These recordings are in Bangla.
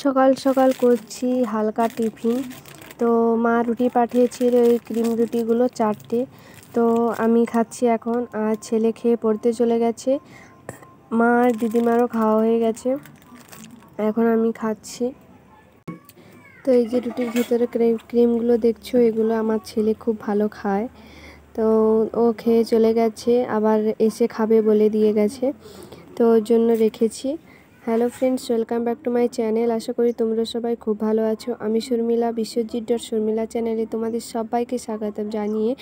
সকাল সকাল করছি হালকা টিফিন। তো মা রুটি পাঠিয়েছিল, এই ক্রিম রুটিগুলো 4টে। তো আমি খাচ্ছি এখন, আর ছেলে খেয়ে পড়তে চলে গেছে। মা আর দিদিমারও খাওয়া হয়ে গেছে, এখন আমি খাচ্ছি। তো এই যে রুটির ভিতরে ক্রিমগুলো দেখছো, এগুলো আমার ছেলে খুব ভালো খায়। তো ও খেয়ে চলে গেছে, আবার এসে খাবে বলে দিয়ে গেছে, তো ওর জন্য রেখেছি। Hello friends, welcome back to my channel. আশা করি তোমরা সবাই খুব ভালো আছো। আমি শর্মিলা, বিশ্বজিৎ.শর্মিলা চ্যানেলে তোমাদের সবাইকে স্বাগত জানিয়ে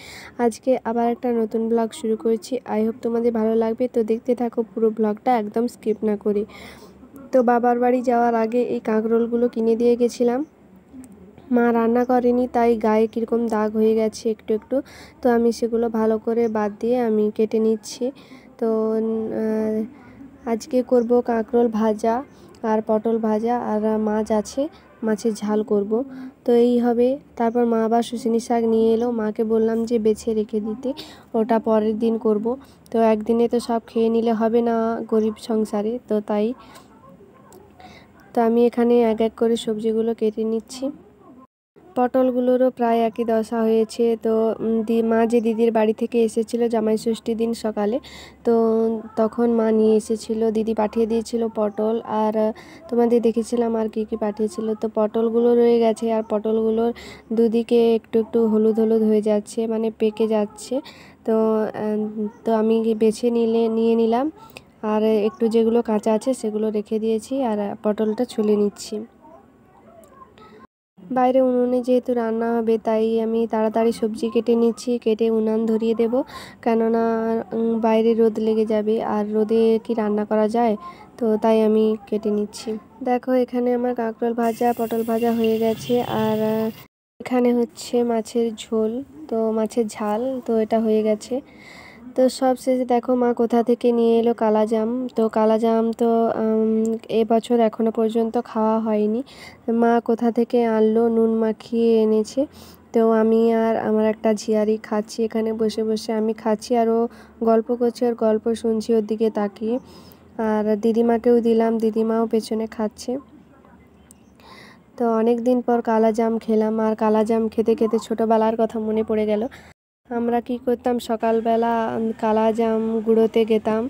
আজকে আবার একটা নতুন ব্লগ শুরু করেছি। আই হোপ তোমাদের ভালো লাগবে, তো দেখতে থাকো পুরো ব্লগটা, একদম স্কিপ না করে। তো বাবার বাড়ি যাওয়ার আগে এই কাঁকরোলগুলো কিনে দিয়ে গেছিলাম। মা রান্না করেনি, তাই গায়ে কীরকম দাগ হয়ে গেছে একটু একটু। তো আমি সেগুলো ভালো করে বাদ দিয়ে আমি কেটে নিচ্ছি। তো আজকে করব কাঁকরোল ভাজা আর পটল ভাজা, আর মাছ আছে, মাছের ঝাল করব। তো এই হবে। তারপর মা আবার শুশনি শাক নিয়ে এলো, মাকে বললাম যে বেছে রেখে দিতে, ওটা পরের দিন করব। তো একদিনে তো সব খেয়ে নিলে হবে না গরিব সংসারে, তো তাই। তো আমি এখানে এক এক করে সবজিগুলো কেটে নিচ্ছি। পটলগুলোরও প্রায় একই দশা হয়েছে। তো মা যে দিদির বাড়ি থেকে এসেছিলো জামাই ষষ্ঠী দিন সকালে, তো তখন মা নিয়ে এসেছিলো, দিদি পাঠিয়ে দিয়েছিল পটল, আর তোমাদের দেখেছিলাম আর কি পাঠিয়েছিল। তো পটলগুলো রয়ে গেছে, আর পটলগুলোর দুদিকে একটু একটু হলুদ হলুদ হয়ে যাচ্ছে, মানে পেকে যাচ্ছে। তো তো আমি বেছে নিয়ে নিলাম, আর একটু যেগুলো কাঁচা আছে সেগুলো রেখে দিয়েছি, আর পটলটা ছুলে নিচ্ছি। বাইরে উনুনে যেহেতু রান্না হবে, তাই আমি তাড়াতাড়ি সবজি কেটে নিচ্ছি, কেটে উনান ধরিয়ে দেব, কেননা বাইরে রোদ লেগে যাবে, আর রোদে কি রান্না করা যায়। তো তাই আমি কেটে নিচ্ছি। দেখো এখানে আমার কাঁকরোল ভাজা পটল ভাজা হয়ে গেছে, আর এখানে হচ্ছে মাছের ঝোল, তো মাছের ঝাল, তো এটা হয়ে গেছে। তো সব শেষে দেখো মা কোথা থেকে নিয়ে এলো কালাজাম। তো কালাজাম তো এবছর এখনো পর্যন্ত খাওয়া হয়নি। মা কোথা থেকে আনলো, নুন মাখিয়ে এনেছে। তো আমি আর আমার একটা ঝিয়ারি খাচ্ছি, এখানে বসে বসে আমি খাচ্ছি, আর ও গল্প করছে, আর গল্প শুনছি ওর দিকে তাকিয়ে। আর দিদিমাকেও দিলাম, দিদিমাও পেছনে খাচ্ছে। তো অনেক দিন পর কালাজাম খেলাম, আর কালাজাম খেতে খেতে ছোটোবেলার কথা মনে পড়ে গেল। আমরা কি করতাম, সকালবেলা কালাজাম গুঁড়োতে যেতাম,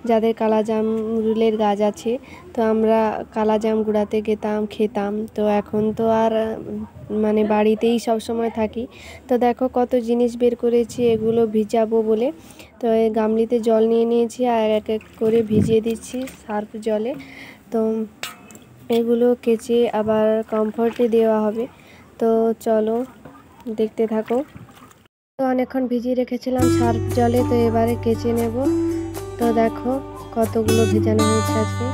যাদের কালাজামরুলের গাছ আছে, তো আমরা কালাজাম গুঁড়াতে যেতাম, খেতাম। তো এখন তো আর মানে বাড়িতেই সব সময় থাকি। তো দেখো কত জিনিস বের করেছি, এগুলো ভিজাবো বলে। তো এই গামলিতে জল নিয়ে নিয়েছি, আর এক এক করে ভিজিয়ে দিচ্ছি সার্ফ জলে। তো এগুলো কেচে আবার কমফোর্টে দেওয়া হবে। তো চলো দেখতে থাকো। তো অনেকক্ষণ ভিজিয়ে রেখেছিলাম সার্ফ জলে, তো এবারে কেচে নেব। তো দেখো কতগুলো ভেজানো হয়েছে আজকে।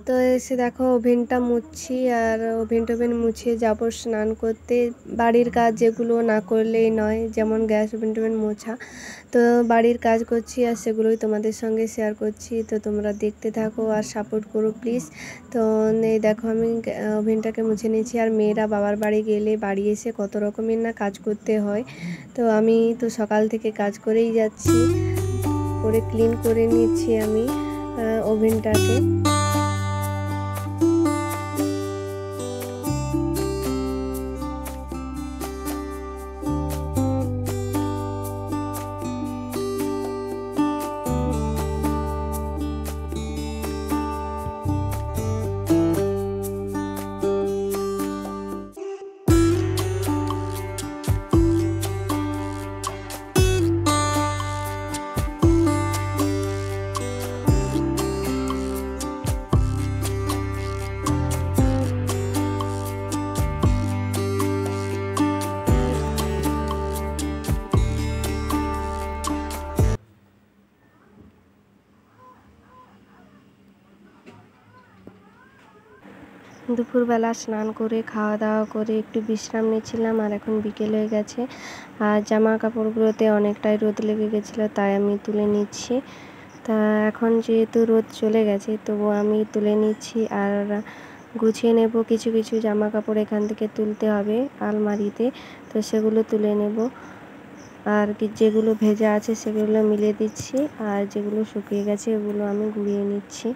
তো এসে দেখো ওভেনটা মুছছি, আর ওভেন মুছে যাব স্নান করতে। বাড়ির কাজ যেগুলো না করলেই নয়, যেমন গ্যাস ওভেন মোছা। তো বাড়ির কাজ করছি আর সেগুলোই তোমাদের সঙ্গে শেয়ার করছি। তো তোমরা দেখতে থাকো আর সাপোর্ট করো প্লিজ। তো এই দেখো আমি ওভেনটাকে মুছে নিয়েছি। আর মেয়েরা বাবার বাড়ি গেলে বাড়ি এসে কত রকমের না কাজ করতে হয়। তো আমি তো সকাল থেকে কাজ করেই যাচ্ছি, করে ক্লিন করে নিচ্ছি আমি ওভেনটাকে। দুপুরবেলা স্নান করে খাওয়া দাওয়া করে একটু বিশ্রাম নিচ্ছিলাম, আর এখন বিকেল হয়ে গেছে। আর জামা কাপড়গুলোতে অনেকটাই রোদ লেগে গেছিলো, তাই আমি তুলে নিচ্ছি। তা এখন যেহেতু রোদ চলে গেছে, তবু আমি তুলে নিচ্ছি আর গুছিয়ে নেব। কিছু কিছু জামা কাপড় এখান থেকে তুলতে হবে আলমারিতে, তো সেগুলো তুলে নেব। আর যেগুলো ভেজা আছে সেগুলো মিলিয়ে দিচ্ছি, আর যেগুলো শুকিয়ে গেছে ওগুলো আমি গুঁড়িয়ে নিচ্ছি।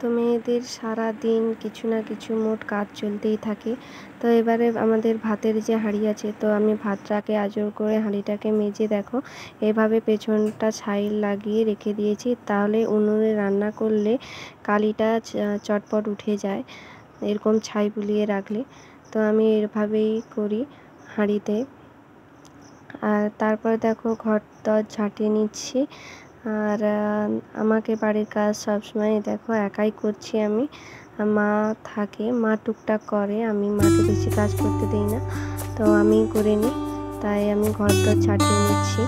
তো মেয়েদের সারা দিন কিছু না কিছু মোট কাজ চলতেই থাকে। তো এবারে আমাদের ভাতের যে হাঁড়ি আছে, তো আমি ভাতটাকে আজর করে হাঁড়িটাকে মেজে দেখো এভাবে পেছনটা ছাই লাগিয়ে রেখে দিয়েছি, তাহলে উনুনে রান্না করলে কালিটা চটপট উঠে যায় এরকম ছাই বুলিয়ে রাখলে। তো আমি এভাবেই করি হাঁড়িতে। আর তারপর দেখো ঘর দর ঝাঁটিয়ে নিচ্ছি। আর আমাকে বাড়ির কাজ সবসময় দেখো একাই করছি আমি। মা থাকে, মা টুকটাক করে, আমি মাকে বেশি কাজ করতে দিই না, তো আমি করে নিই। তাই আমি ঘর দর ঝাঁটিয়ে নিচ্ছি।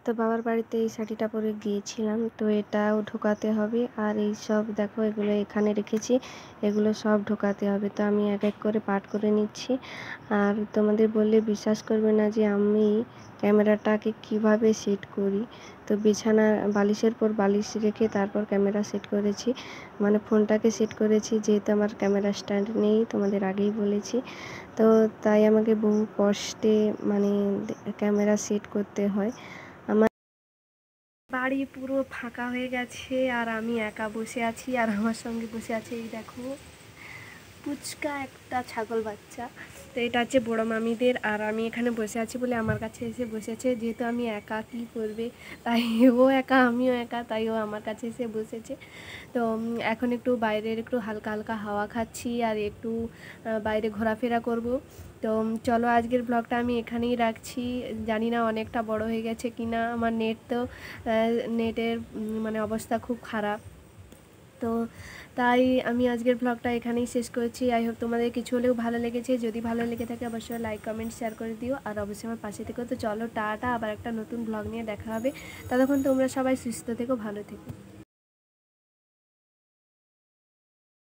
তো বাবার বাড়িতে এই শাড়িটা পরে গিয়েছিলাম, তো এটাও ঢোকাতে হবে। আর এই সব দেখো এগুলো এখানে রেখেছি, এগুলো সব ঢোকাতে হবে। তো আমি এক এক করে পাঠ করে নিচ্ছি। আর তোমাদের বললে বিশ্বাস করবে না যে আমি ক্যামেরাটাকে কিভাবে সেট করি। তো বিছানা বালিশের পর বালিশ রেখে তারপর ক্যামেরা সেট করেছি, মানে ফোনটাকে সেট করেছি, যেহেতু আমার ক্যামেরা স্ট্যান্ড নেই, তোমাদের আগেই বলেছি। তো তাই আমাকে বহু কষ্টে মানে ক্যামেরা সেট করতে হয়। আমার বাড়ি পুরো ফাঁকা হয়ে গেছে, আর আমি একা বসে আছি, আর আমার সঙ্গে বসে আছে এই দেখো পুচকা একটা ছাগল বাচ্চা। তো এটা হচ্ছে বড় মামিদের, আর আমি এখানে বসে আছি বলে আমার কাছে এসে বসেছে। যেহেতু আমি একা কী করবে, তাই ও একা আমিও একা, তাই ও আমার কাছে এসে বসেছে। তো এখন একটু বাইরের একটু হালকা হালকা হাওয়া খাচ্ছি, আর একটু বাইরে ঘোরাফেরা করব। তো চলো আজকের ব্লগটা আমি এখানেই রাখছি। জানি না অনেকটা বড় হয়ে গেছে কি না, আমার নেটের মানে অবস্থা খুব খারাপ। তো তাই আমি আজকের ব্লগটা এখানেই শেষ করছি। আই হোপ তোমাদের কিছু হলেও ভালো লেগেছে। যদি ভালো লেগে থাকে অবশ্যই লাইক কমেন্ট শেয়ার করে দিও, আর অবশ্যই আমার পাশে থেকো। তো চলো টাটা, আবার একটা নতুন ব্লগ নিয়ে দেখা হবে। ততক্ষণ তোমরা সবাই সুস্থ থেকো, ভালো থেকো।